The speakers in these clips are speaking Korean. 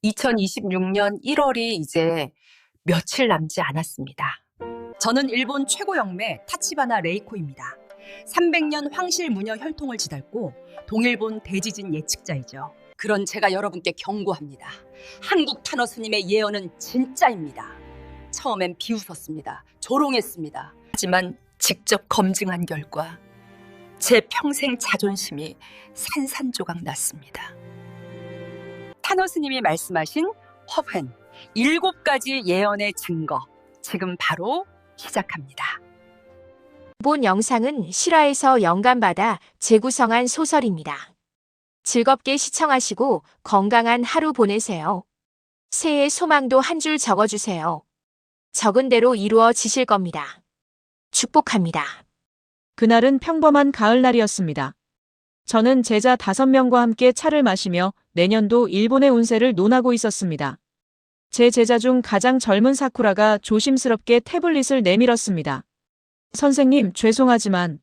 2026년 1월이 이제 며칠 남지 않았습니다. 저는 일본 최고 영매 타치바나 레이코입니다. 300년 황실 무녀 혈통을 지달고 동일본 대지진 예측자이죠. 그런 제가 여러분께 경고합니다. 한국 탄어 스님의 예언은 진짜입니다. 처음엔 비웃었습니다. 조롱했습니다. 하지만 직접 검증한 결과 제 평생 자존심이 산산조각 났습니다. 탄어 스님이 말씀하신 허변 7가지 예언의 증거, 지금 바로 시작합니다. 본 영상은 실화에서 영감받아 재구성한 소설입니다. 즐겁게 시청하시고 건강한 하루 보내세요. 새해 소망도 한 줄 적어주세요. 적은 대로 이루어지실 겁니다. 축복합니다. 그날은 평범한 가을날이었습니다. 저는 제자 5명과 함께 차를 마시며 내년도 일본의 운세를 논하고 있었습니다. 제 제자 중 가장 젊은 사쿠라가 조심스럽게 태블릿을 내밀었습니다. 선생님, 죄송하지만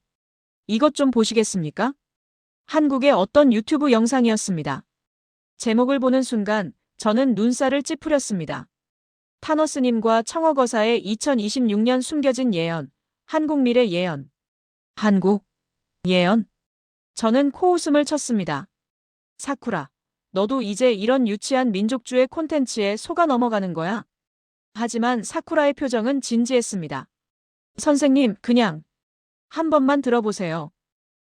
이것 좀 보시겠습니까? 한국의 어떤 유튜브 영상이었습니다. 제목을 보는 순간 저는 눈살을 찌푸렸습니다. 탄어 스님과 청어거사의 2026년 숨겨진 예언, 한국 미래 예언. 한국 예언? 저는 코웃음을 쳤습니다. 사쿠라, 너도 이제 이런 유치한 민족주의 콘텐츠에 속아 넘어가는 거야? 하지만 사쿠라의 표정은 진지했습니다. 선생님, 그냥 한 번만 들어보세요.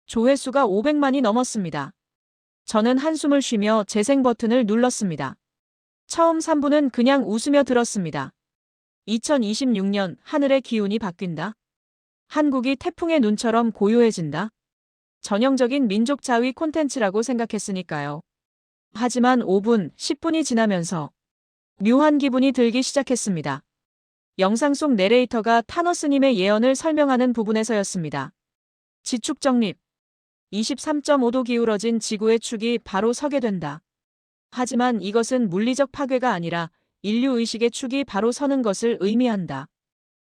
조회수가 500만이 넘었습니다. 저는 한숨을 쉬며 재생 버튼을 눌렀습니다. 처음 3분은 그냥 웃으며 들었습니다. 2026년 하늘의 기운이 바뀐다. 한국이 태풍의 눈처럼 고요해진다. 전형적인 민족 자위 콘텐츠라고 생각했으니까요. 하지만 5분, 10분이 지나면서 묘한 기분이 들기 시작했습니다. 영상 속 내레이터가 탄어 스님의 예언을 설명하는 부분에서였습니다. 지축 정립. 23.5도 기울어진 지구의 축이 바로 서게 된다. 하지만 이것은 물리적 파괴가 아니라 인류 의식의 축이 바로 서는 것을 의미한다.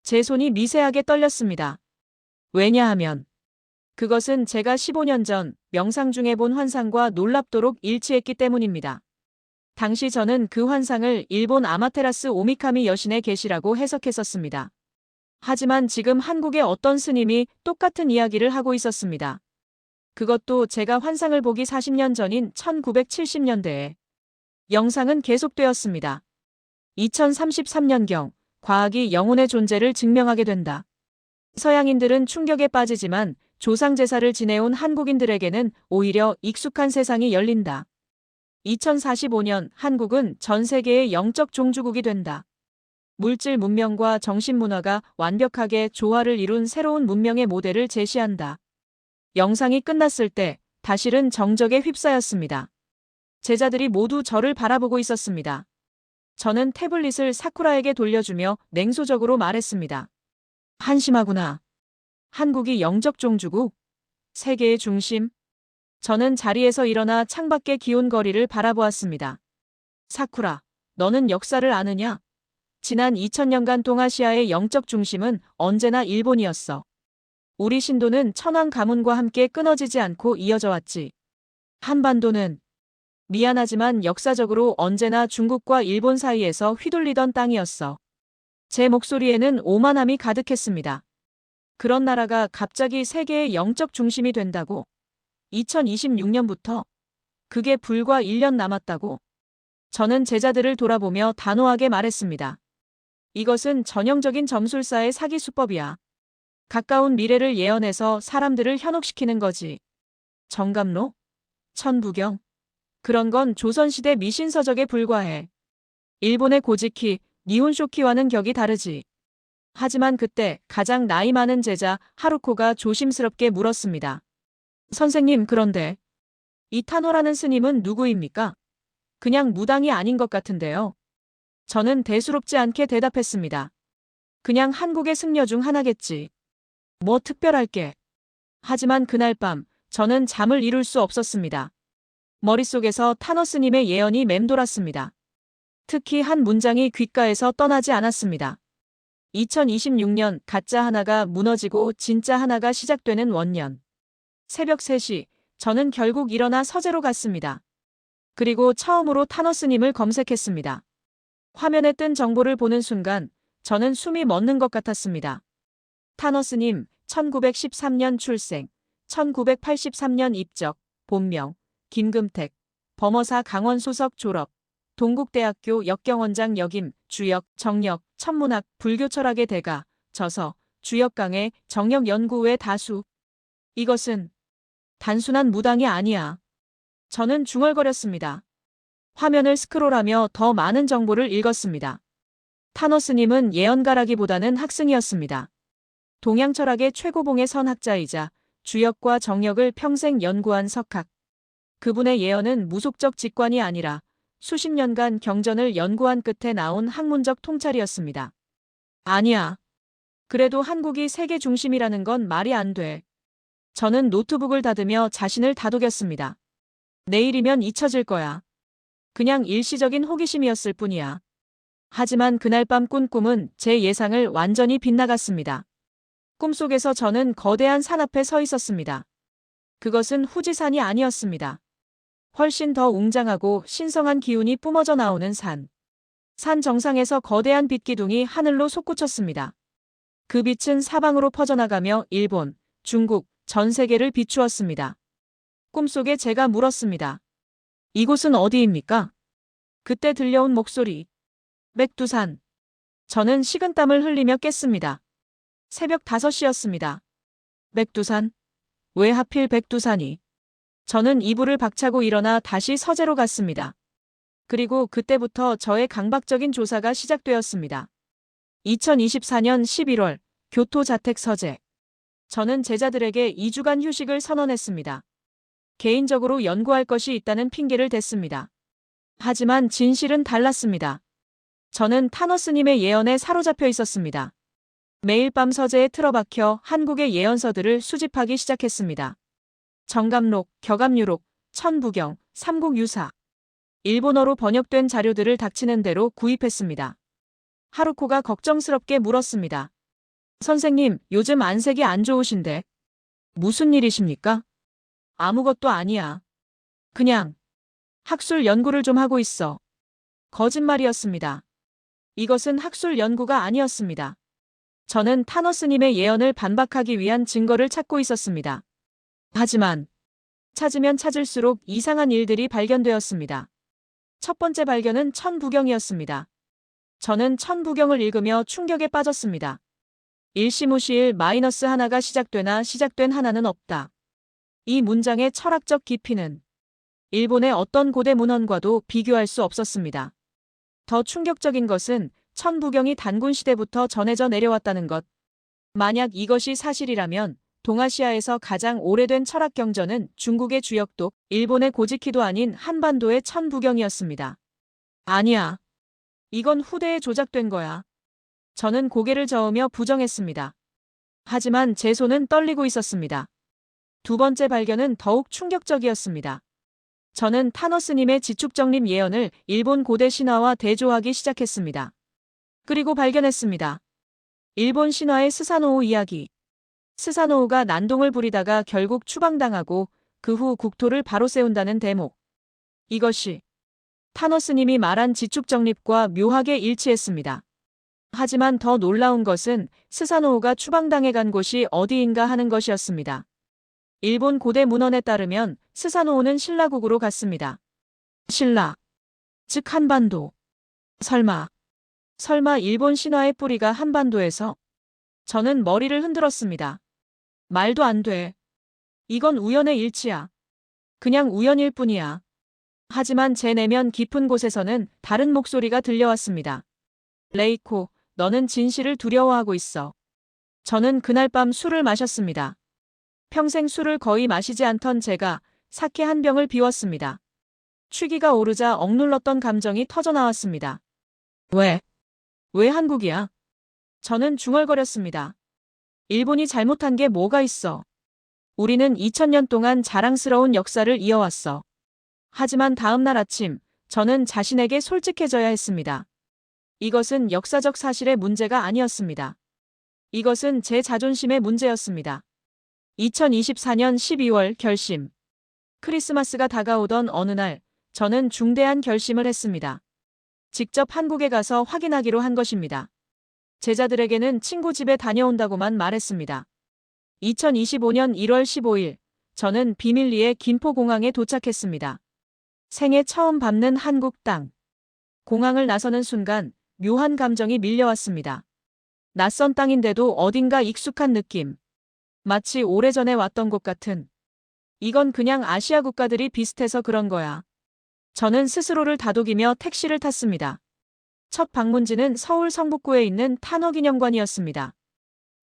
제 손이 미세하게 떨렸습니다. 왜냐하면 그것은 제가 15년 전 명상 중에 본 환상과 놀랍도록 일치했기 때문입니다. 당시 저는 그 환상을 일본 아마테라스 오미카미 여신의 계시라고 해석했었습니다. 하지만 지금 한국의 어떤 스님이 똑같은 이야기를 하고 있었습니다. 그것도 제가 환상을 보기 40년 전인 1970년대에. 영상은 계속되었습니다. 2033년경, 과학이 영혼의 존재를 증명하게 된다. 서양인들은 충격에 빠지지만 조상제사를 지내온 한국인들에게는 오히려 익숙한 세상이 열린다. 2045년 한국은 전 세계의 영적 종주국이 된다. 물질 문명과 정신 문화가 완벽하게 조화를 이룬 새로운 문명의 모델을 제시한다. 영상이 끝났을 때 다실은 정적에 휩싸였습니다. 제자들이 모두 저를 바라보고 있었습니다. 저는 태블릿을 사쿠라에게 돌려주며 냉소적으로 말했습니다. 한심하구나. 한국이 영적 종주국? 세계의 중심? 저는 자리에서 일어나 창밖의 기온 거리를 바라보았습니다. 사쿠라, 너는 역사를 아느냐? 지난 2000년간 동아시아의 영적 중심은 언제나 일본이었어. 우리 신도는 천황 가문과 함께 끊어지지 않고 이어져 왔지. 한반도는 미안하지만 역사적으로 언제나 중국과 일본 사이에서 휘둘리던 땅이었어. 제 목소리에는 오만함이 가득했습니다. 그런 나라가 갑자기 세계의 영적 중심이 된다고? 2026년부터? 그게 불과 1년 남았다고? 저는 제자들을 돌아보며 단호하게 말했습니다. 이것은 전형적인 점술사의 사기 수법이야. 가까운 미래를 예언해서 사람들을 현혹시키는 거지. 정감로? 천부경? 그런 건 조선시대 미신서적에 불과해. 일본의 고지키, 니혼쇼키와는 격이 다르지. 하지만 그때 가장 나이 많은 제자 하루코가 조심스럽게 물었습니다. 선생님, 그런데 이 탄호라는 스님은 누구입니까? 그냥 무당이 아닌 것 같은데요. 저는 대수롭지 않게 대답했습니다. 그냥 한국의 승려 중 하나겠지. 뭐 특별할 게. 하지만 그날 밤 저는 잠을 이룰 수 없었습니다. 머릿속에서 탄어 스님의 예언이 맴돌았습니다. 특히 한 문장이 귓가에서 떠나지 않았습니다. 2026년 가짜 하나가 무너지고 진짜 하나가 시작되는 원년. 새벽 3시, 저는 결국 일어나 서재로 갔습니다. 그리고 처음으로 타너스님을 검색했습니다. 화면에 뜬 정보를 보는 순간 저는 숨이 멎는 것 같았습니다. 타너스님, 1913년 출생, 1983년 입적, 본명, 김금택, 범어사 강원 소속 졸업, 동국대학교 역경원장 역임, 주역, 정역, 천문학, 불교철학의 대가, 저서, 주역 강의, 정역 연구의 다수. 이것은 단순한 무당이 아니야. 저는 중얼거렸습니다. 화면을 스크롤하며 더 많은 정보를 읽었습니다. 타너스님은 예언가라기보다는 학승이었습니다. 동양철학의 최고봉에 선 학자이자 주역과 정역을 평생 연구한 석학. 그분의 예언은 무속적 직관이 아니라 수십 년간 경전을 연구한 끝에 나온 학문적 통찰이었습니다. 아니야. 그래도 한국이 세계 중심이라는 건 말이 안 돼. 저는 노트북을 닫으며 자신을 다독였습니다. 내일이면 잊혀질 거야. 그냥 일시적인 호기심이었을 뿐이야. 하지만 그날 밤 꾼 꿈은 제 예상을 완전히 빗나갔습니다. 꿈속에서 저는 거대한 산 앞에 서 있었습니다. 그것은 후지산이 아니었습니다. 훨씬 더 웅장하고 신성한 기운이 뿜어져 나오는 산. 산 정상에서 거대한 빛기둥이 하늘로 솟구쳤습니다. 그 빛은 사방으로 퍼져나가며 일본, 중국, 전 세계를 비추었습니다. 꿈속에 제가 물었습니다. 이곳은 어디입니까? 그때 들려온 목소리. 백두산. 저는 식은땀을 흘리며 깼습니다. 새벽 5시였습니다. 백두산? 왜 하필 백두산이? 저는 이불을 박차고 일어나 다시 서재로 갔습니다. 그리고 그때부터 저의 강박적인 조사가 시작되었습니다. 2024년 11월 교토자택 서재. 저는 제자들에게 2주간 휴식을 선언했습니다. 개인적으로 연구할 것이 있다는 핑계를 댔습니다. 하지만 진실은 달랐습니다. 저는 타너스님의 예언에 사로잡혀 있었습니다. 매일 밤 서재에 틀어박혀 한국의 예언서들을 수집하기 시작했습니다. 정감록, 격암유록, 천부경, 삼국유사. 일본어로 번역된 자료들을 닥치는 대로 구입했습니다. 하루코가 걱정스럽게 물었습니다. 선생님, 요즘 안색이 안 좋으신데. 무슨 일이십니까? 아무것도 아니야. 그냥 학술 연구를 좀 하고 있어. 거짓말이었습니다. 이것은 학술 연구가 아니었습니다. 저는 타너스님의 예언을 반박하기 위한 증거를 찾고 있었습니다. 하지만 찾으면 찾을수록 이상한 일들이 발견되었습니다. 첫 번째 발견은 천부경이었습니다. 저는 천부경을 읽으며 충격에 빠졌습니다. 일시무시일 마이너스 하나가 시작되나 시작된 하나는 없다. 이 문장의 철학적 깊이는 일본의 어떤 고대 문헌과도 비교할 수 없었습니다. 더 충격적인 것은 천부경이 단군 시대부터 전해져 내려왔다는 것. 만약 이것이 사실이라면 동아시아에서 가장 오래된 철학 경전은 중국의 주역독, 일본의 고지키도 아닌 한반도의 천부경이었습니다. 아니야. 이건 후대에 조작된 거야. 저는 고개를 저으며 부정했습니다. 하지만 제 손은 떨리고 있었습니다. 두 번째 발견은 더욱 충격적이었습니다. 저는 타너스님의 지축정립 예언을 일본 고대 신화와 대조하기 시작했습니다. 그리고 발견했습니다. 일본 신화의 스사노우 이야기. 스사노우가 난동을 부리다가 결국 추방당하고 그 후 국토를 바로 세운다는 대목. 이것이 타너스님이 말한 지축정립과 묘하게 일치했습니다. 하지만 더 놀라운 것은 스사노우가 추방당해 간 곳이 어디인가 하는 것이었습니다. 일본 고대 문헌에 따르면 스사노우는 신라국으로 갔습니다. 신라. 즉 한반도. 설마 일본 신화의 뿌리가 한반도에서? 저는 머리를 흔들었습니다. 말도 안 돼. 이건 우연의 일치야. 그냥 우연일 뿐이야. 하지만 제 내면 깊은 곳에서는 다른 목소리가 들려왔습니다. 레이코, 너는 진실을 두려워하고 있어. 저는 그날 밤 술을 마셨습니다. 평생 술을 거의 마시지 않던 제가 사케 한 병을 비웠습니다. 취기가 오르자 억눌렀던 감정이 터져나왔습니다. 왜 한국이야? 저는 중얼거렸습니다. 일본이 잘못한 게 뭐가 있어? 우리는 2000년 동안 자랑스러운 역사를 이어왔어. 하지만 다음 날 아침, 저는 자신에게 솔직해져야 했습니다. 이것은 역사적 사실의 문제가 아니었습니다. 이것은 제 자존심의 문제였습니다. 2024년 12월 결심. 크리스마스가 다가오던 어느 날, 저는 중대한 결심을 했습니다. 직접 한국에 가서 확인하기로 한 것입니다. 제자들에게는 친구 집에 다녀온다고만 말했습니다. 2025년 1월 15일, 저는 비밀리에 김포공항에 도착했습니다. 생애 처음 밟는 한국 땅. 공항을 나서는 순간 묘한 감정이 밀려왔습니다. 낯선 땅인데도 어딘가 익숙한 느낌. 마치 오래전에 왔던 곳 같은. 이건 그냥 아시아 국가들이 비슷해서 그런 거야. 저는 스스로를 다독이며 택시를 탔습니다. 첫 방문지는 서울 성북구에 있는 탄어기념관이었습니다.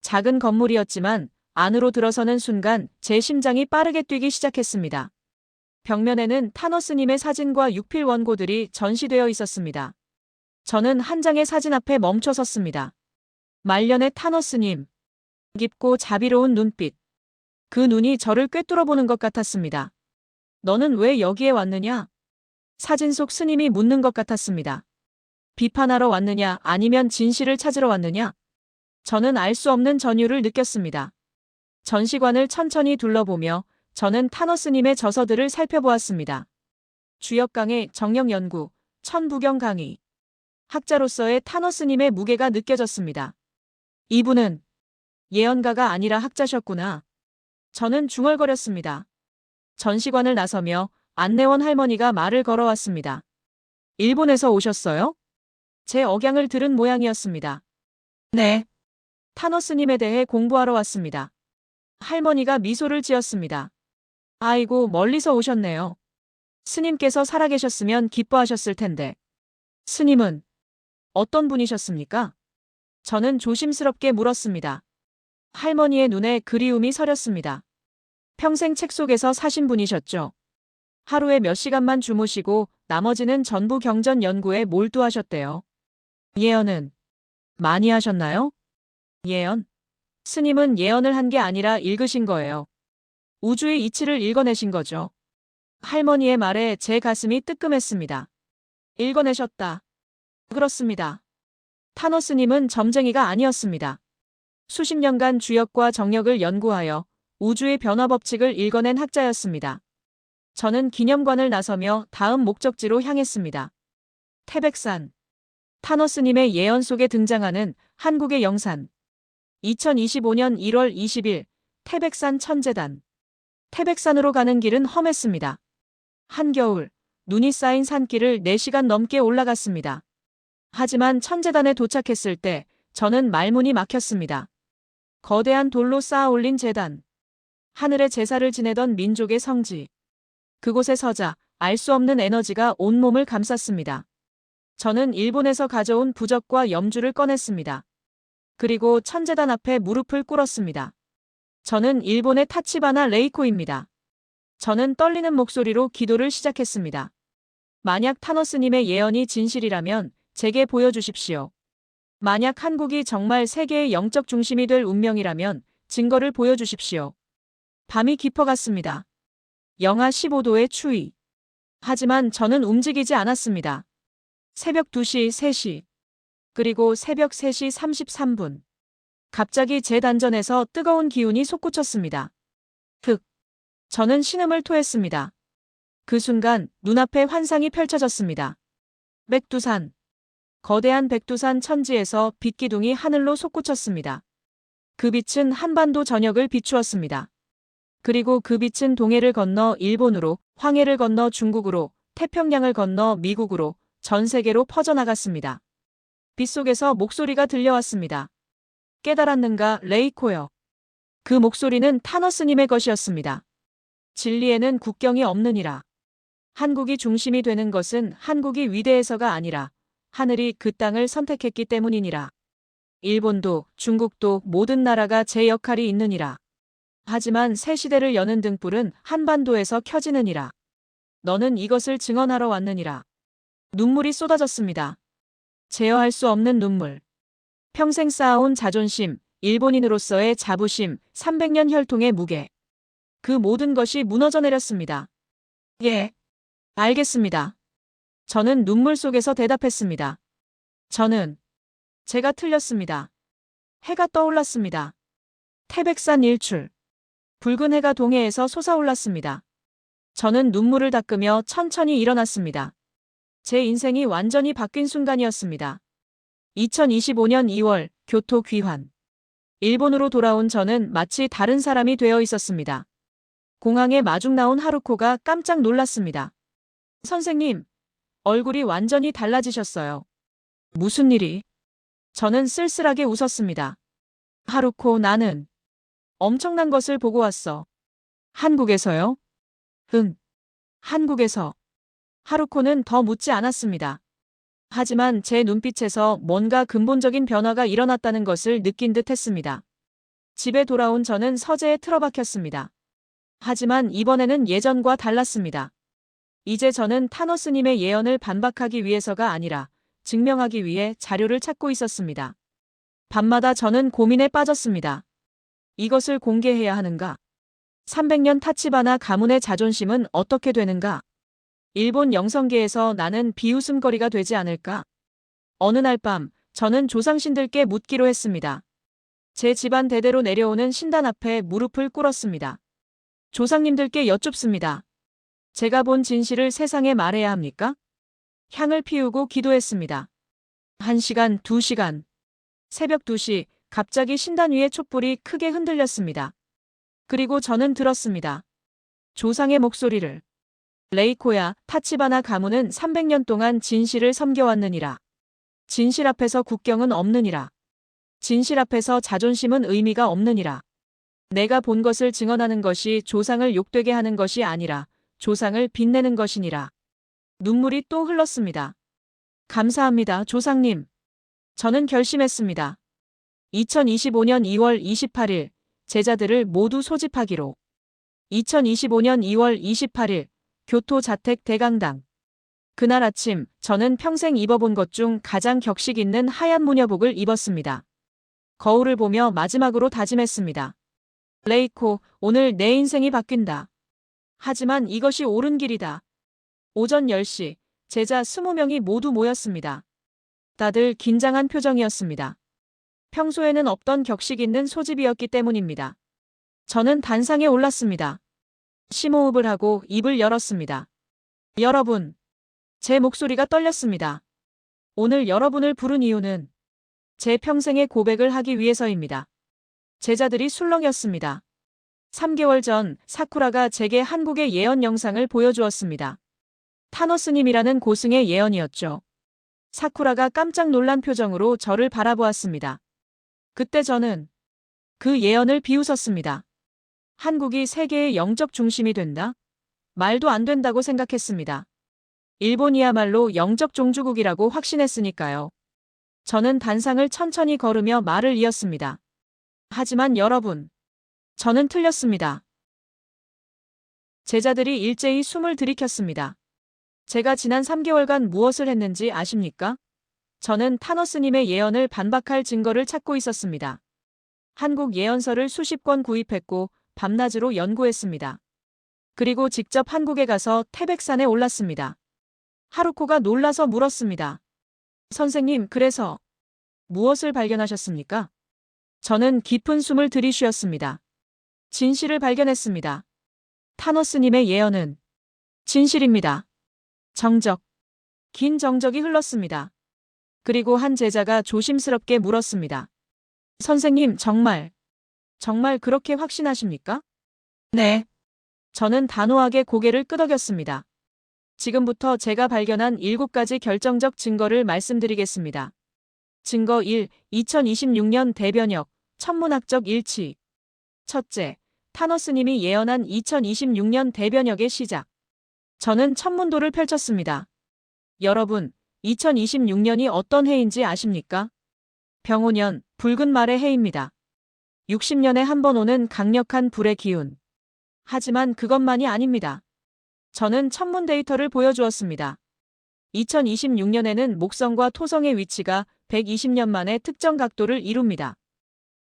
작은 건물이었지만 안으로 들어서는 순간 제 심장이 빠르게 뛰기 시작했습니다. 벽면에는 탄어 스님의 사진과 육필 원고들이 전시되어 있었습니다. 저는 한 장의 사진 앞에 멈춰 섰습니다. 말년의 탄어 스님. 깊고 자비로운 눈빛. 그 눈이 저를 꿰뚫어 보는 것 같았습니다. 너는 왜 여기에 왔느냐? 사진 속 스님이 묻는 것 같았습니다. 비판하러 왔느냐 아니면 진실을 찾으러 왔느냐? 저는 알 수 없는 전율을 느꼈습니다. 전시관을 천천히 둘러보며 저는 탄어 스님의 저서들을 살펴보았습니다. 주역강의 정령 연구, 천부경 강의. 학자로서의 탄어 스님의 무게가 느껴졌습니다. 이분은 예언가가 아니라 학자셨구나. 저는 중얼거렸습니다. 전시관을 나서며 안내원 할머니가 말을 걸어왔습니다. 일본에서 오셨어요? 제 억양을 들은 모양이었습니다. 네. 탄어 스님에 대해 공부하러 왔습니다. 할머니가 미소를 지었습니다. 아이고, 멀리서 오셨네요. 스님께서 살아계셨으면 기뻐하셨을 텐데. 스님은 어떤 분이셨습니까? 저는 조심스럽게 물었습니다. 할머니의 눈에 그리움이 서렸습니다. 평생 책 속에서 사신 분이셨죠. 하루에 몇 시간만 주무시고 나머지는 전부 경전 연구에 몰두하셨대요. 예언은 많이 하셨나요? 예언? 스님은 예언을 한 게 아니라 읽으신 거예요. 우주의 이치를 읽어내신 거죠. 할머니의 말에 제 가슴이 뜨끔했습니다. 읽어내셨다. 그렇습니다. 탄어 스님은 점쟁이가 아니었습니다. 수십 년간 주역과 정력을 연구하여 우주의 변화 법칙을 읽어낸 학자였습니다. 저는 기념관을 나서며 다음 목적지로 향했습니다. 태백산. 탄어 스님의 예언 속에 등장하는 한국의 영산. 2025년 1월 20일 태백산 천재단. 태백산으로 가는 길은 험했습니다. 한겨울, 눈이 쌓인 산길을 4시간 넘게 올라갔습니다. 하지만 천재단에 도착했을 때 저는 말문이 막혔습니다. 거대한 돌로 쌓아 올린 제단. 하늘의 제사를 지내던 민족의 성지. 그곳에 서자 알 수 없는 에너지가 온몸을 감쌌습니다. 저는 일본에서 가져온 부적과 염주를 꺼냈습니다. 그리고 천재단 앞에 무릎을 꿇었습니다. 저는 일본의 타치바나 레이코입니다. 저는 떨리는 목소리로 기도를 시작했습니다. 만약 탄어 스님의 예언이 진실이라면 제게 보여주십시오. 만약 한국이 정말 세계의 영적 중심이 될 운명이라면 증거를 보여주십시오. 밤이 깊어갔습니다. 영하 15도의 추위. 하지만 저는 움직이지 않았습니다. 새벽 2시, 3시. 그리고 새벽 3시 33분. 갑자기 제 단전에서 뜨거운 기운이 솟구쳤습니다. 흑. 저는 신음을 토했습니다. 그 순간 눈앞에 환상이 펼쳐졌습니다. 백두산. 거대한 백두산 천지에서 빛기둥이 하늘로 솟구쳤습니다. 그 빛은 한반도 전역을 비추었습니다. 그리고 그 빛은 동해를 건너 일본으로, 황해를 건너 중국으로, 태평양을 건너 미국으로, 전 세계로 퍼져나갔습니다. 빛 속에서 목소리가 들려왔습니다. 깨달았는가, 레이코여. 그 목소리는 탄어 스님의 것이었습니다. 진리에는 국경이 없느니라. 한국이 중심이 되는 것은 한국이 위대해서가 아니라 하늘이 그 땅을 선택했기 때문이니라. 일본도 중국도 모든 나라가 제 역할이 있느니라. 하지만 새 시대를 여는 등불은 한반도에서 켜지느니라. 너는 이것을 증언하러 왔느니라. 눈물이 쏟아졌습니다. 제어할 수 없는 눈물. 평생 쌓아온 자존심, 일본인으로서의 자부심, 300년 혈통의 무게. 그 모든 것이 무너져 내렸습니다. 예. 알겠습니다. 저는 눈물 속에서 대답했습니다. 제가 틀렸습니다. 해가 떠올랐습니다. 태백산 일출. 붉은 해가 동해에서 솟아올랐습니다. 저는 눈물을 닦으며 천천히 일어났습니다. 제 인생이 완전히 바뀐 순간이었습니다. 2025년 2월 교토 귀환. 일본으로 돌아온 저는 마치 다른 사람이 되어 있었습니다. 공항에 마중 나온 하루코가 깜짝 놀랐습니다. 선생님, 얼굴이 완전히 달라지셨어요. 무슨 일이? 저는 쓸쓸하게 웃었습니다. 하루코, 나는 엄청난 것을 보고 왔어. 한국에서요? 응. 한국에서. 하루코는 더 묻지 않았습니다. 하지만 제 눈빛에서 뭔가 근본적인 변화가 일어났다는 것을 느낀 듯 했습니다. 집에 돌아온 저는 서재에 틀어박혔습니다. 하지만 이번에는 예전과 달랐습니다. 이제 저는 타노스님의 예언을 반박하기 위해서가 아니라 증명하기 위해 자료를 찾고 있었습니다. 밤마다 저는 고민에 빠졌습니다. 이것을 공개해야 하는가? 300년 타치바나 가문의 자존심은 어떻게 되는가? 일본 영성계에서 나는 비웃음거리가 되지 않을까? 어느 날 밤, 저는 조상신들께 묻기로 했습니다. 제 집안 대대로 내려오는 신단 앞에 무릎을 꿇었습니다. 조상님들께 여쭙습니다. 제가 본 진실을 세상에 말해야 합니까? 향을 피우고 기도했습니다. 1시간, 2시간. 새벽 2시, 갑자기 신단 위의 촛불이 크게 흔들렸습니다. 그리고 저는 들었습니다. 조상의 목소리를. 레이코야, 타치바나 가문은 300년 동안 진실을 섬겨왔느니라. 진실 앞에서 국경은 없느니라. 진실 앞에서 자존심은 의미가 없느니라. 내가 본 것을 증언하는 것이 조상을 욕되게 하는 것이 아니라 조상을 빛내는 것이니라. 눈물이 또 흘렀습니다. 감사합니다, 조상님. 저는 결심했습니다. 2025년 2월 28일, 제자들을 모두 소집하기로. 2025년 2월 28일, 교토 자택 대강당. 그날 아침, 저는 평생 입어본 것 중 가장 격식 있는 하얀 무녀복을 입었습니다. 거울을 보며 마지막으로 다짐했습니다. 레이코, 오늘 내 인생이 바뀐다. 하지만 이것이 옳은 길이다. 오전 10시, 제자 20명이 모두 모였습니다. 다들 긴장한 표정이었습니다. 평소에는 없던 격식 있는 소집이었기 때문입니다. 저는 단상에 올랐습니다. 심호흡을 하고 입을 열었습니다. 여러분, 제 목소리가 떨렸습니다. 오늘 여러분을 부른 이유는 제 평생의 고백을 하기 위해서입니다. 제자들이 술렁였습니다. 3개월 전 사쿠라가 제게 한국의 예언 영상을 보여주었습니다. 타노스님이라는 고승의 예언이었죠. 사쿠라가 깜짝 놀란 표정으로 저를 바라보았습니다. 그때 저는 그 예언을 비웃었습니다. 한국이 세계의 영적 중심이 된다? 말도 안 된다고 생각했습니다. 일본이야말로 영적 종주국이라고 확신했으니까요. 저는 단상을 천천히 걸으며 말을 이었습니다. 하지만 여러분, 저는 틀렸습니다. 제자들이 일제히 숨을 들이켰습니다. 제가 지난 3개월간 무엇을 했는지 아십니까? 저는 타노스님의 예언을 반박할 증거를 찾고 있었습니다. 한국 예언서를 수십 권 구입했고 밤낮으로 연구했습니다. 그리고 직접 한국에 가서 태백산에 올랐습니다. 하루코가 놀라서 물었습니다. 선생님, 그래서 무엇을 발견하셨습니까? 저는 깊은 숨을 들이쉬었습니다. 진실을 발견했습니다. 타노스님의 예언은 진실입니다. 정적. 긴 정적이 흘렀습니다. 그리고 한 제자가 조심스럽게 물었습니다. 선생님, 정말 그렇게 확신하십니까? 네. 저는 단호하게 고개를 끄덕였습니다. 지금부터 제가 발견한 7가지 결정적 증거를 말씀드리겠습니다. 증거 1. 2026년 대변역, 천문학적 일치. 첫째, 타노스님이 예언한 2026년 대변역의 시작. 저는 천문도를 펼쳤습니다. 여러분, 2026년이 어떤 해인지 아십니까? 병오년, 붉은 말의 해입니다. 60년에 한 번 오는 강력한 불의 기운. 하지만 그것만이 아닙니다. 저는 천문 데이터를 보여주었습니다. 2026년에는 목성과 토성의 위치가 120년 만에 특정 각도를 이룹니다.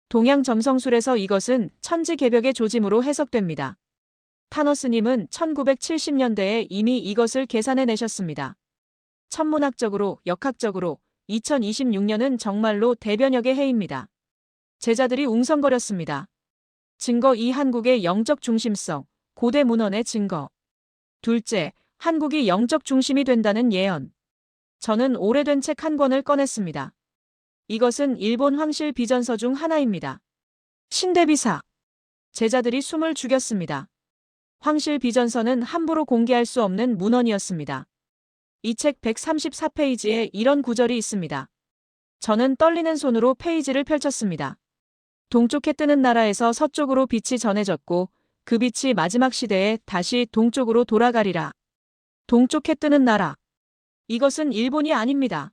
동양 점성술에서 이것은 천지개벽의 조짐으로 해석됩니다. 타노스님은 1970년대에 이미 이것을 계산해 내셨습니다. 천문학적으로, 역학적으로 2026년은 정말로 대변역의 해입니다. 제자들이 웅성거렸습니다. 증거 2. 한국의 영적 중심성, 고대 문헌의 증거. 둘째, 한국이 영적 중심이 된다는 예언. 저는 오래된 책 한 권을 꺼냈습니다. 이것은 일본 황실 비전서 중 하나입니다. 신대비사. 제자들이 숨을 죽였습니다. 황실 비전서는 함부로 공개할 수 없는 문헌이었습니다. 이 책 134페이지에 이런 구절이 있습니다. 저는 떨리는 손으로 페이지를 펼쳤습니다. 동쪽 해 뜨는 나라에서 서쪽으로 빛이 전해졌고 그 빛이 마지막 시대에 다시 동쪽으로 돌아가리라. 동쪽 해 뜨는 나라. 이것은 일본이 아닙니다.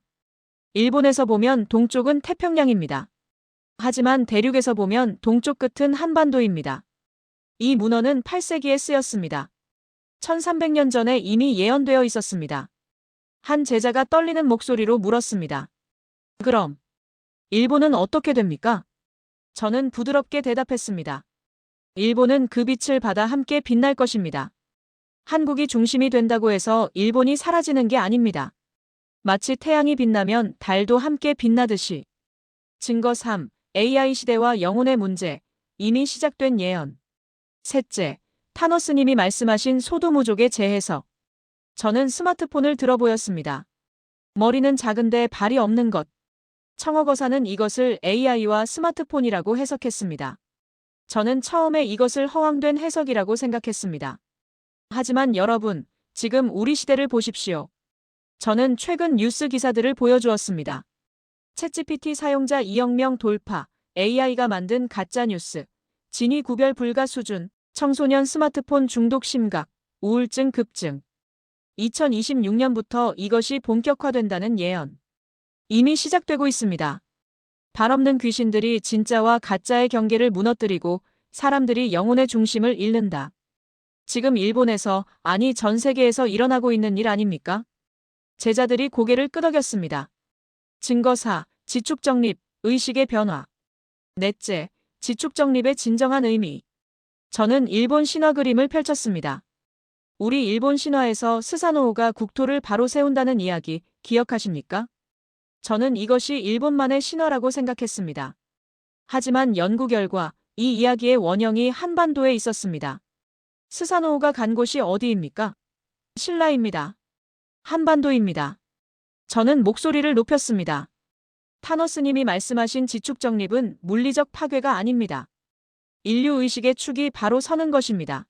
일본에서 보면 동쪽은 태평양입니다. 하지만 대륙에서 보면 동쪽 끝은 한반도입니다. 이 문헌은 8세기에 쓰였습니다. 1300년 전에 이미 예언되어 있었습니다. 한 제자가 떨리는 목소리로 물었습니다. 그럼 일본은 어떻게 됩니까? 저는 부드럽게 대답했습니다. 일본은 그 빛을 받아 함께 빛날 것입니다. 한국이 중심이 된다고 해서 일본이 사라지는 게 아닙니다. 마치 태양이 빛나면 달도 함께 빛나듯이. 증거 3. AI 시대와 영혼의 문제. 이미 시작된 예언. 셋째, 타노스님이 말씀하신 소도무족의 재해석. 저는 스마트폰을 들어 보였습니다. 머리는 작은데 발이 없는 것. 청어거사는 이것을 AI와 스마트폰이라고 해석했습니다. 저는 처음에 이것을 허황된 해석이라고 생각했습니다. 하지만 여러분, 지금 우리 시대를 보십시오. 저는 최근 뉴스 기사들을 보여주었습니다. 챗GPT 사용자 2억 명 돌파, AI가 만든 가짜뉴스, 진위 구별 불가 수준, 청소년 스마트폰 중독 심각, 우울증 급증. 2026년부터 이것이 본격화된다는 예언. 이미 시작되고 있습니다. 발 없는 귀신들이 진짜와 가짜의 경계를 무너뜨리고 사람들이 영혼의 중심을 잃는다. 지금 일본에서, 아니 전 세계에서 일어나고 있는 일 아닙니까? 제자들이 고개를 끄덕였습니다. 증거 4. 지축정립, 의식의 변화. 넷째, 지축정립의 진정한 의미. 저는 일본 신화 그림을 펼쳤습니다. 우리 일본 신화에서 스사노오가 국토를 바로 세운다는 이야기 기억하십니까? 저는 이것이 일본만의 신화라고 생각했습니다. 하지만 연구 결과 이 이야기의 원형이 한반도에 있었습니다. 스사노오가 간 곳이 어디입니까? 신라입니다. 한반도입니다. 저는 목소리를 높였습니다. 타노스님이 말씀하신 지축정립은 물리적 파괴가 아닙니다. 인류의식의 축이 바로 서는 것입니다.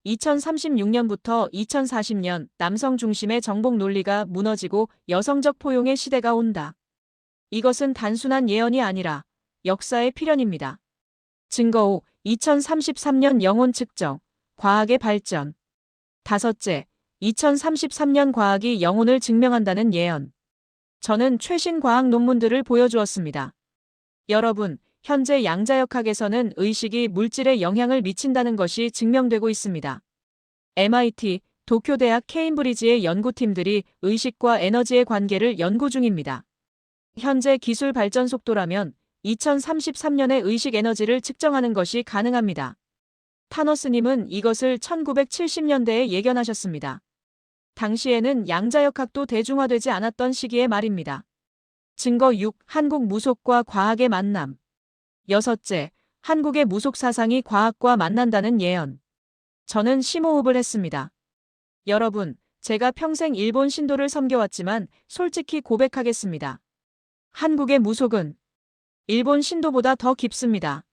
2036년부터 2040년 남성 중심의 정복 논리가 무너지고 여성적 포용의 시대가 온다. 이것은 단순한 예언이 아니라 역사의 필연입니다. 증거 5. 2033년 영혼 측정, 과학의 발전. 다섯째, 2033년 과학이 영혼을 증명한다는 예언. 저는 최신 과학 논문들을 보여주었습니다. 여러분, 현재 양자역학에서는 의식이 물질에 영향을 미친다는 것이 증명되고 있습니다. MIT, 도쿄대학 케임브리지의 연구팀들이 의식과 에너지의 관계를 연구 중입니다. 현재 기술 발전 속도라면 2033년에 의식 에너지를 측정하는 것이 가능합니다. 타노스님은 이것을 1970년대에 예견하셨습니다. 당시에는 양자역학도 대중화되지 않았던 시기의 말입니다. 증거 6. 한국 무속과 과학의 만남. 여섯째, 한국의 무속 사상이 과학과 만난다는 예언. 저는 심호흡을 했습니다. 여러분, 제가 평생 일본 신도를 섬겨왔지만 솔직히 고백하겠습니다. 한국의 무속은 일본 신도보다 더 깊습니다.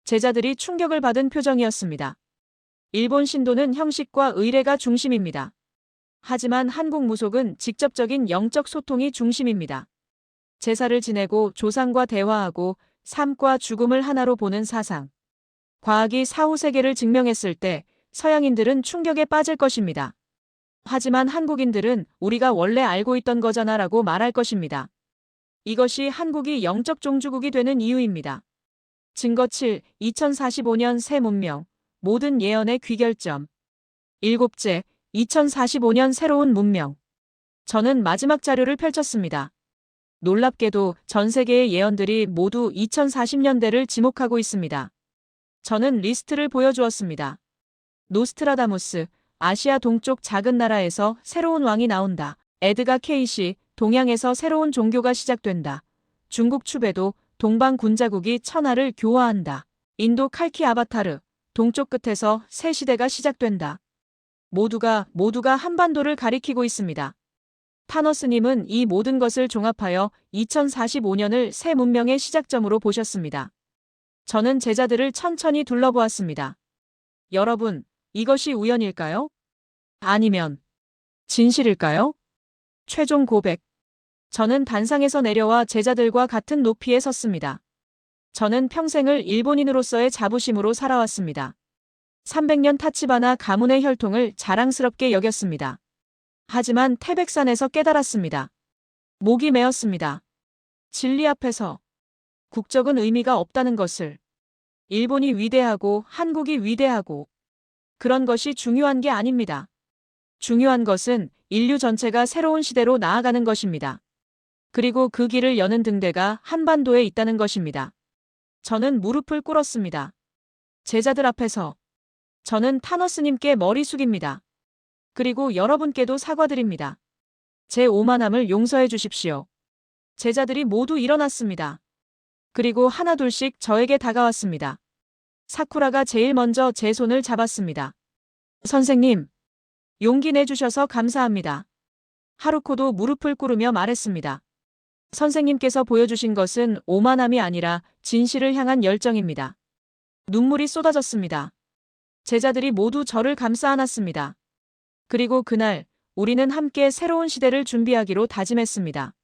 제자들이 충격을 받은 표정이었습니다. 일본 신도는 형식과 의례가 중심입니다. 하지만 한국 무속은 직접적인 영적 소통이 중심입니다. 제사를 지내고 조상과 대화하고 삶과 죽음을 하나로 보는 사상. 과학이 사후세계를 증명했을 때 서양인들은 충격에 빠질 것입니다. 하지만 한국인들은 우리가 원래 알고 있던 거잖아 라고 말할 것입니다. 이것이 한국이 영적 종주국이 되는 이유입니다. 증거 7. 2045년 새 문명. 모든 예언의 귀결점. 일곱째, 2045년 새로운 문명. 저는 마지막 자료를 펼쳤습니다. 놀랍게도 전 세계의 예언들이 모두 2040년대를 지목하고 있습니다. 저는 리스트를 보여주었습니다. 노스트라다무스, 아시아 동쪽 작은 나라에서 새로운 왕이 나온다. 에드가 케이시, 동양에서 새로운 종교가 시작된다. 중국 추베도, 동방 군자국이 천하를 교화한다. 인도 칼키 아바타르, 동쪽 끝에서 새 시대가 시작된다. 모두가 한반도를 가리키고 있습니다. 타너스님은 이 모든 것을 종합하여 2045년을 새 문명의 시작점으로 보셨습니다. 저는 제자들을 천천히 둘러보았습니다. 여러분, 이것이 우연일까요? 아니면 진실일까요? 최종 고백. 저는 단상에서 내려와 제자들과 같은 높이에 섰습니다. 저는 평생을 일본인으로서의 자부심으로 살아왔습니다. 300년 타치바나 가문의 혈통을 자랑스럽게 여겼습니다. 하지만 태백산에서 깨달았습니다. 목이 메었습니다. 진리 앞에서 국적은 의미가 없다는 것을. 일본이 위대하고 한국이 위대하고 그런 것이 중요한 게 아닙니다. 중요한 것은 인류 전체가 새로운 시대로 나아가는 것입니다. 그리고 그 길을 여는 등대가 한반도에 있다는 것입니다. 저는 무릎을 꿇었습니다. 제자들 앞에서 저는 타너스님께 머리 숙입니다. 그리고 여러분께도 사과드립니다. 제 오만함을 용서해 주십시오. 제자들이 모두 일어났습니다. 그리고 하나둘씩 저에게 다가왔습니다. 사쿠라가 제일 먼저 제 손을 잡았습니다. 선생님, 용기 내주셔서 감사합니다. 하루코도 무릎을 꿇으며 말했습니다. 선생님께서 보여주신 것은 오만함이 아니라 진실을 향한 열정입니다. 눈물이 쏟아졌습니다. 제자들이 모두 저를 감싸 안았습니다. 그리고 그날 우리는 함께 새로운 시대를 준비하기로 다짐했습니다.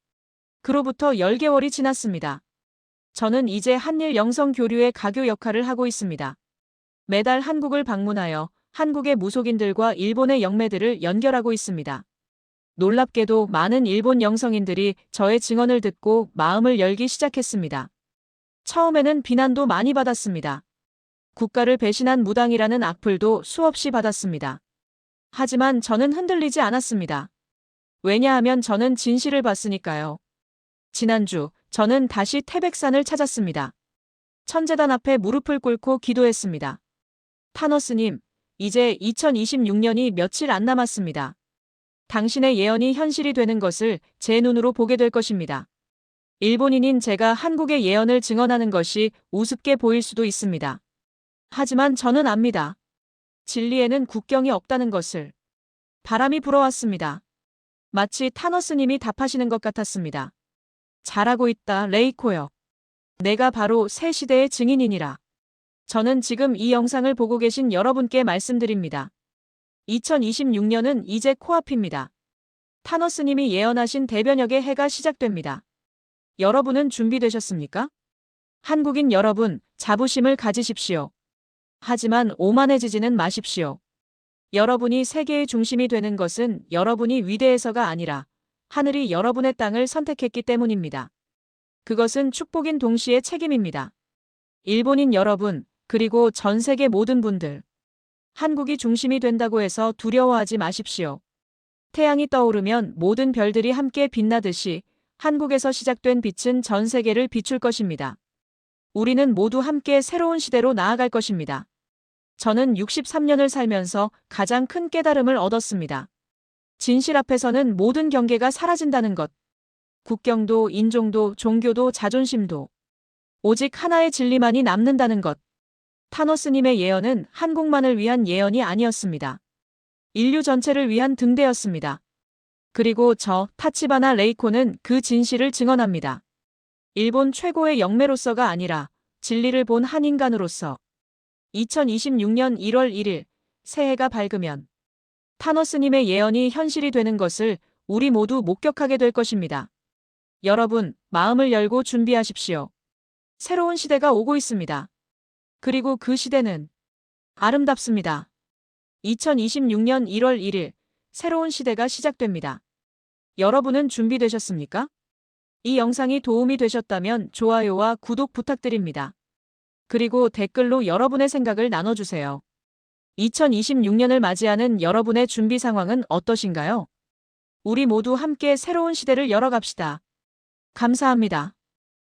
그로부터 10개월이 지났습니다. 저는 이제 한일 영성 교류의 가교 역할을 하고 있습니다. 매달 한국을 방문하여 한국의 무속인들과 일본의 영매들을 연결하고 있습니다. 놀랍게도 많은 일본 영성인들이 저의 증언을 듣고 마음을 열기 시작했습니다. 처음에는 비난도 많이 받았습니다. 국가를 배신한 무당이라는 악플도 수없이 받았습니다. 하지만 저는 흔들리지 않았습니다. 왜냐하면 저는 진실을 봤으니까요. 지난주 저는 다시 태백산을 찾았습니다. 천재단 앞에 무릎을 꿇고 기도했습니다. 타너스님, 이제 2026년이 며칠 안 남았습니다. 당신의 예언이 현실이 되는 것을 제 눈으로 보게 될 것입니다. 일본인인 제가 한국의 예언을 증언하는 것이 우습게 보일 수도 있습니다. 하지만 저는 압니다. 진리에는 국경이 없다는 것을. 바람이 불어왔습니다. 마치 타너스님이 답하시는 것 같았습니다. 잘하고 있다, 레이코요. 내가 바로 새 시대의 증인이니라. 저는 지금 이 영상을 보고 계신 여러분께 말씀드립니다. 2026년은 이제 코앞입니다. 타너스님이 예언하신 대변역의 해가 시작됩니다. 여러분은 준비되셨습니까? 한국인 여러분, 자부심을 가지십시오. 하지만 오만해지지는 마십시오. 여러분이 세계의 중심이 되는 것은 여러분이 위대해서가 아니라 하늘이 여러분의 땅을 선택했기 때문입니다. 그것은 축복인 동시에 책임입니다. 일본인 여러분, 그리고 전 세계 모든 분들. 한국이 중심이 된다고 해서 두려워하지 마십시오. 태양이 떠오르면 모든 별들이 함께 빛나듯이 한국에서 시작된 빛은 전 세계를 비출 것입니다. 우리는 모두 함께 새로운 시대로 나아갈 것입니다. 저는 63년을 살면서 가장 큰 깨달음을 얻었습니다. 진실 앞에서는 모든 경계가 사라진다는 것. 국경도, 인종도, 종교도, 자존심도. 오직 하나의 진리만이 남는다는 것. 타너스님의 예언은 한국만을 위한 예언이 아니었습니다. 인류 전체를 위한 등대였습니다. 그리고 저, 타치바나 레이코는 그 진실을 증언합니다. 일본 최고의 영매로서가 아니라 진리를 본 한 인간으로서. 2026년 1월 1일, 새해가 밝으면 타너스님의 예언이 현실이 되는 것을 우리 모두 목격하게 될 것입니다. 여러분, 마음을 열고 준비하십시오. 새로운 시대가 오고 있습니다. 그리고 그 시대는 아름답습니다. 2026년 1월 1일, 새로운 시대가 시작됩니다. 여러분은 준비되셨습니까? 이 영상이 도움이 되셨다면 좋아요와 구독 부탁드립니다. 그리고 댓글로 여러분의 생각을 나눠주세요. 2026년을 맞이하는 여러분의 준비 상황은 어떠신가요? 우리 모두 함께 새로운 시대를 열어갑시다. 감사합니다.